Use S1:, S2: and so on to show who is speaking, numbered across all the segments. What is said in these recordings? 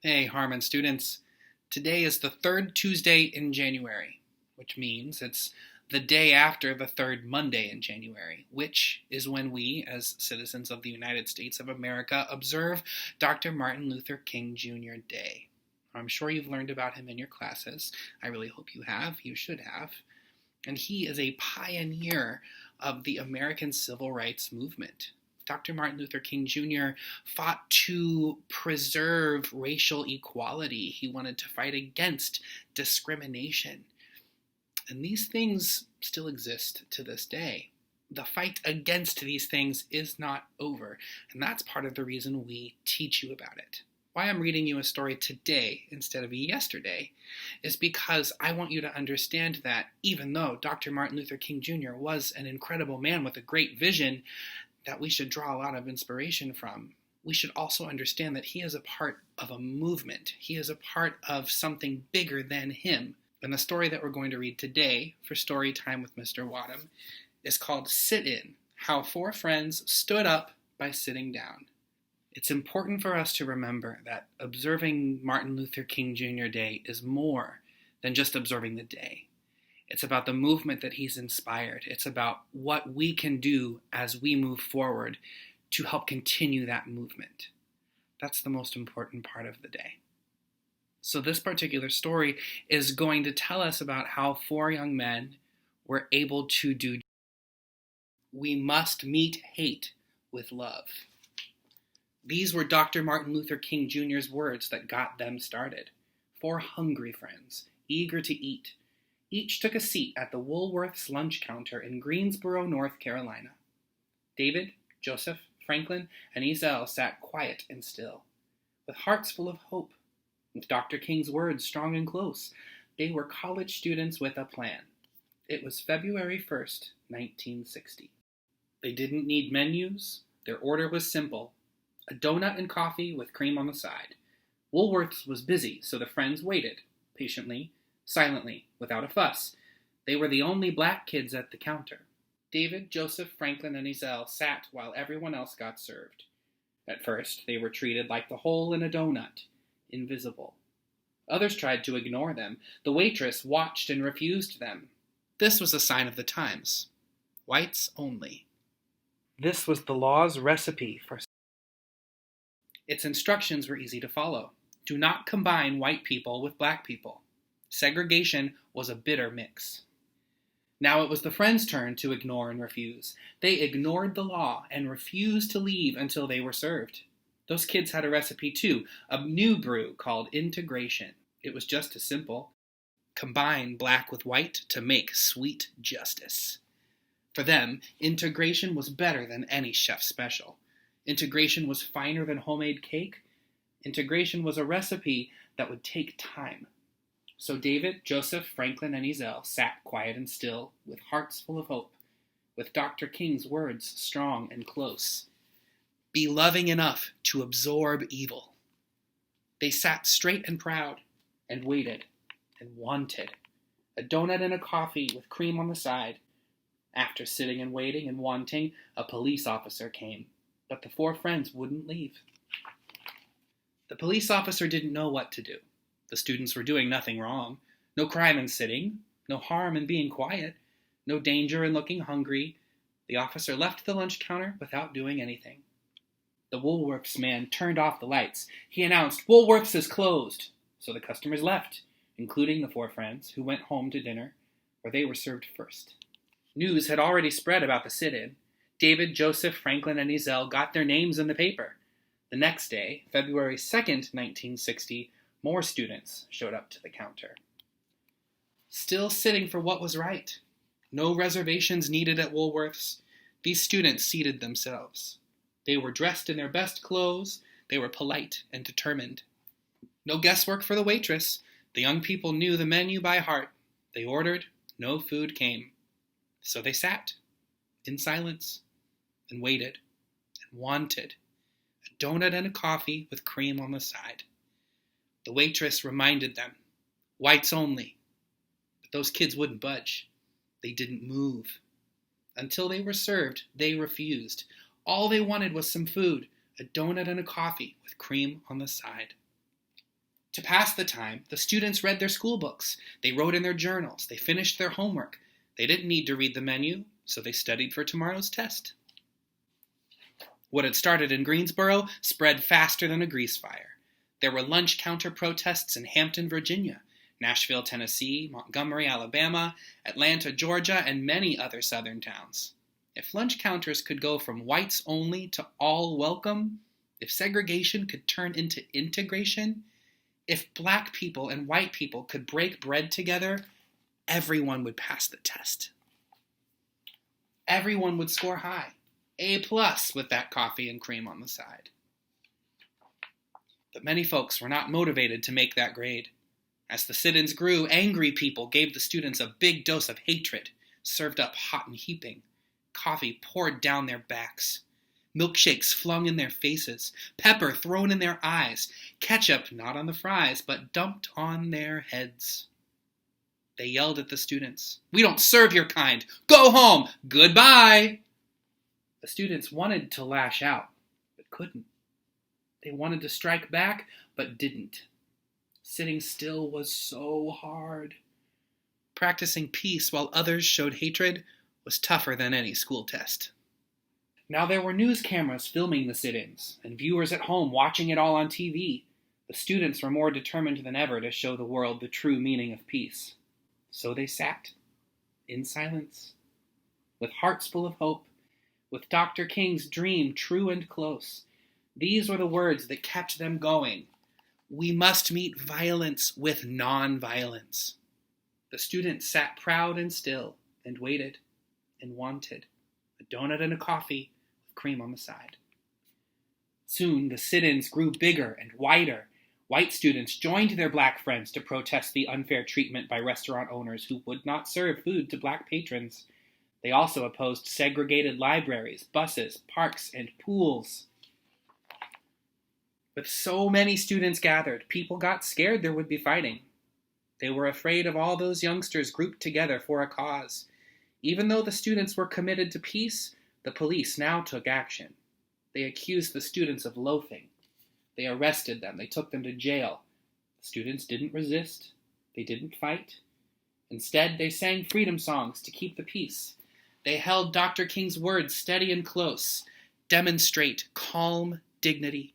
S1: Hey, Harmon students. Today is the third Tuesday in January, which means it's the day after the third Monday in January, which is when we, as citizens of the United States of America, observe Dr. Martin Luther King Jr. Day. I'm sure you've learned about him in your classes. I really hope you have. You should have. And he is a pioneer of the American Civil Rights Movement. Dr. Martin Luther King Jr. fought to preserve racial equality. He wanted to fight against discrimination. And these things still exist to this day. The fight against these things is not over. And that's part of the reason we teach you about it. Why I'm reading you a story today instead of yesterday is because I want you to understand that even though Dr. Martin Luther King Jr. was an incredible man with a great vision that we should draw a lot of inspiration from, we should also understand that he is a part of a movement. He is a part of something bigger than him. And the story that we're going to read today for Storytime with Mr. Wadham is called Sit In: How Four Friends Stood Up by Sitting Down. It's important for us to remember that observing Martin Luther King Jr. Day is more than just observing the day. It's about the movement that he's inspired. It's about what we can do as we move forward to help continue that movement. That's the most important part of the day. So this particular story is going to tell us about how four young men were able to do. We must meet hate with love. These were Dr. Martin Luther King Jr.'s words that got them started. Four hungry friends, eager to eat. Each took a seat at the Woolworth's lunch counter in Greensboro, North Carolina. David, Joseph, Franklin, and Ezel sat quiet and still, with hearts full of hope. With Dr. King's words strong and close, they were college students with a plan. It was February 1st, 1960. They didn't need menus. Their order was simple: a donut and coffee with cream on the side. Woolworth's was busy, so the friends waited, patiently, silently, without a fuss. They were the only black kids at the counter. David, Joseph, Franklin, and Ezel sat while everyone else got served. At first, they were treated like the hole in a donut, invisible. Others tried to ignore them. The waitress watched and refused them. This was a sign of the times. Whites only. This was the law's recipe for. Its instructions were easy to follow. Do not combine white people with black people. Segregation was a bitter mix. Now it was the friends' turn to ignore and refuse. They ignored the law and refused to leave until they were served. Those kids had a recipe too, a new brew called integration. It was just as simple. Combine black with white to make sweet justice. For them, integration was better than any chef's special. Integration was finer than homemade cake. Integration was a recipe that would take time. So David, Joseph, Franklin, and Ezel sat quiet and still, with hearts full of hope, with Dr. King's words strong and close. Be loving enough to absorb evil. They sat straight and proud, and waited, and wanted. A donut and a coffee with cream on the side. After sitting and waiting and wanting, a police officer came, but the four friends wouldn't leave. The police officer didn't know what to do. The students were doing nothing wrong. No crime in sitting, no harm in being quiet, no danger in looking hungry. The officer left the lunch counter without doing anything. The Woolworth's man turned off the lights. He announced, "Woolworth's is closed." So the customers left, including the four friends, who went home to dinner, where they were served first. News had already spread about the sit-in. David, Joseph, Franklin, and Ezel got their names in the paper. The next day, February 2nd, 1960, more students showed up to the counter. Still sitting for what was right. No reservations needed at Woolworth's. These students seated themselves. They were dressed in their best clothes. They were polite and determined. No guesswork for the waitress. The young people knew the menu by heart. They ordered. No food came. So they sat in silence and waited and wanted a donut and a coffee with cream on the side. The waitress reminded them, whites only. But those kids wouldn't budge. They didn't move. Until they were served, they refused. All they wanted was some food, a donut and a coffee with cream on the side. To pass the time, the students read their school books. They wrote in their journals. They finished their homework. They didn't need to read the menu, so they studied for tomorrow's test. What had started in Greensboro spread faster than a grease fire. There were lunch counter protests in Hampton, Virginia, Nashville, Tennessee, Montgomery, Alabama, Atlanta, Georgia, and many other southern towns. If lunch counters could go from whites only to all welcome, if segregation could turn into integration, if black people and white people could break bread together, everyone would pass the test. Everyone would score high, A+ with that coffee and cream on the side. But many folks were not motivated to make that grade. As the sit-ins grew, angry people gave the students a big dose of hatred, served up hot and heaping. Coffee poured down their backs. Milkshakes flung in their faces, pepper thrown in their eyes, ketchup not on the fries, but dumped on their heads. They yelled at the students, "We don't serve your kind! Go home! Goodbye!" The students wanted to lash out, but couldn't. They wanted to strike back, but didn't. Sitting still was so hard. Practicing peace while others showed hatred was tougher than any school test. Now there were news cameras filming the sit-ins, and viewers at home watching it all on TV. The students were more determined than ever to show the world the true meaning of peace. So they sat, in silence, with hearts full of hope, with Dr. King's dream true and close. These were the words that kept them going. We must meet violence with non-violence. The students sat proud and still, and waited, and wanted a donut and a coffee with cream on the side. Soon the sit-ins grew bigger and wider. White students joined their black friends to protest the unfair treatment by restaurant owners who would not serve food to black patrons. They also opposed segregated libraries, buses, parks, and pools. With so many students gathered, people got scared there would be fighting. They were afraid of all those youngsters grouped together for a cause. Even though the students were committed to peace, the police now took action. They accused the students of loafing. They arrested them. They took them to jail. The students didn't resist. They didn't fight. Instead, they sang freedom songs to keep the peace. They held Dr. King's words steady and close. Demonstrate calm dignity.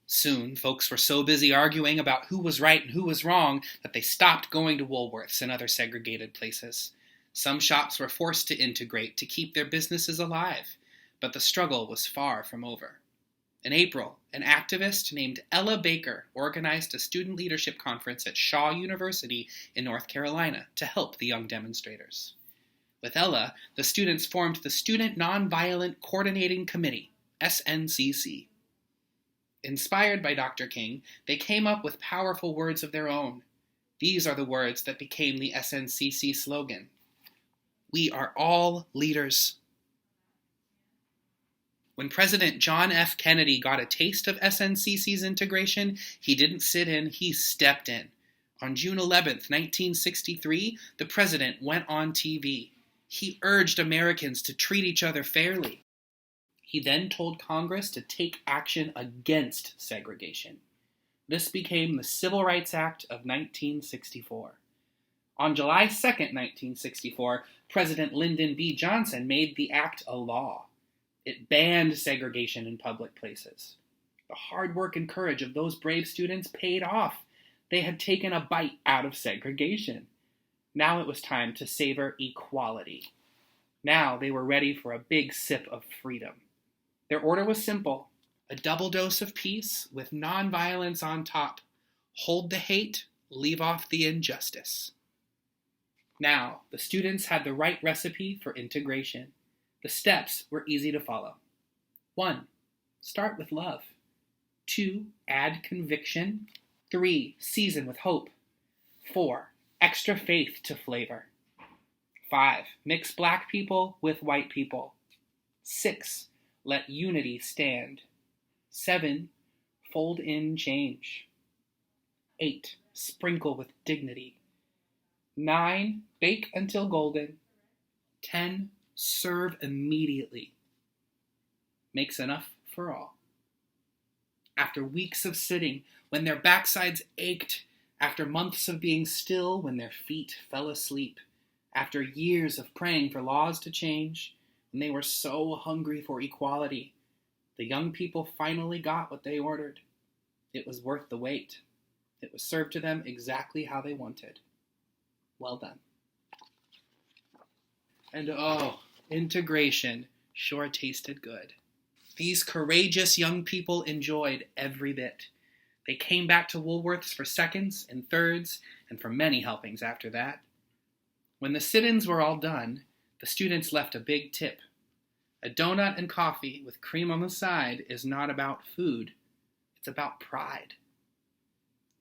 S1: Soon, folks were so busy arguing about who was right and who was wrong that they stopped going to Woolworths and other segregated places. Some shops were forced to integrate to keep their businesses alive, but the struggle was far from over. In April, an activist named Ella Baker organized a student leadership conference at Shaw University in North Carolina to help the young demonstrators. With Ella, the students formed the Student Nonviolent Coordinating Committee, SNCC. Inspired by Dr. King, they came up with powerful words of their own. These are the words that became the SNCC slogan. We are all leaders. When President John F. Kennedy got a taste of SNCC's integration, he didn't sit in, he stepped in. On June 11, 1963, the president went on TV. He urged Americans to treat each other fairly. He then told Congress to take action against segregation. This became the Civil Rights Act of 1964. On July 2, 1964, President Lyndon B. Johnson made the act a law. It banned segregation in public places. The hard work and courage of those brave students paid off. They had taken a bite out of segregation. Now it was time to savor equality. Now they were ready for a big sip of freedom. Their order was simple: a double dose of peace with nonviolence on top. Hold the hate, leave off the injustice. Now, the students had the right recipe for integration. The steps were easy to follow. 1. Start with love. 2. Add conviction. 3. Season with hope. 4. Extra faith to flavor. 5. Mix black people with white people. 6. Let unity stand. 7. Fold in change. 8. Sprinkle with dignity. 9. Bake until golden. 10. Serve immediately. Makes enough for all. after weeks of sitting, when their backsides ached, after months of being still, when their feet fell asleep, after years of praying for laws to change, when they were so hungry for equality, the young people finally got what they ordered. It was worth the wait. It was served to them exactly how they wanted. Well done. And oh, integration sure tasted good. These courageous young people enjoyed every bit. They came back to Woolworth's for seconds and thirds, and for many helpings after that. When the sit-ins were all done, the students left a big tip. A donut and coffee with cream on the side is not about food. It's about pride.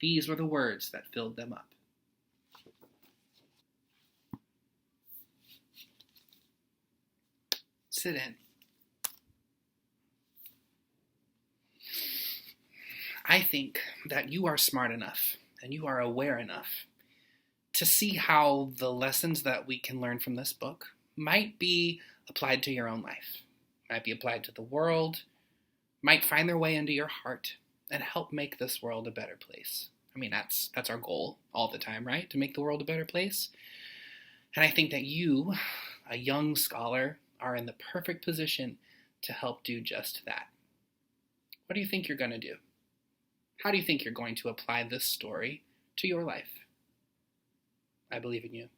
S1: These were the words that filled them up. Sit in. I think that you are smart enough and you are aware enough to see how the lessons that we can learn from this book might be applied to your own life, might be applied to the world, might find their way into your heart and help make this world a better place. I mean, that's our goal all the time, right? To make the world a better place. And I think that you, a young scholar, are in the perfect position to help do just that. What do you think you're going to do? How do you think you're going to apply this story to your life? I believe in you.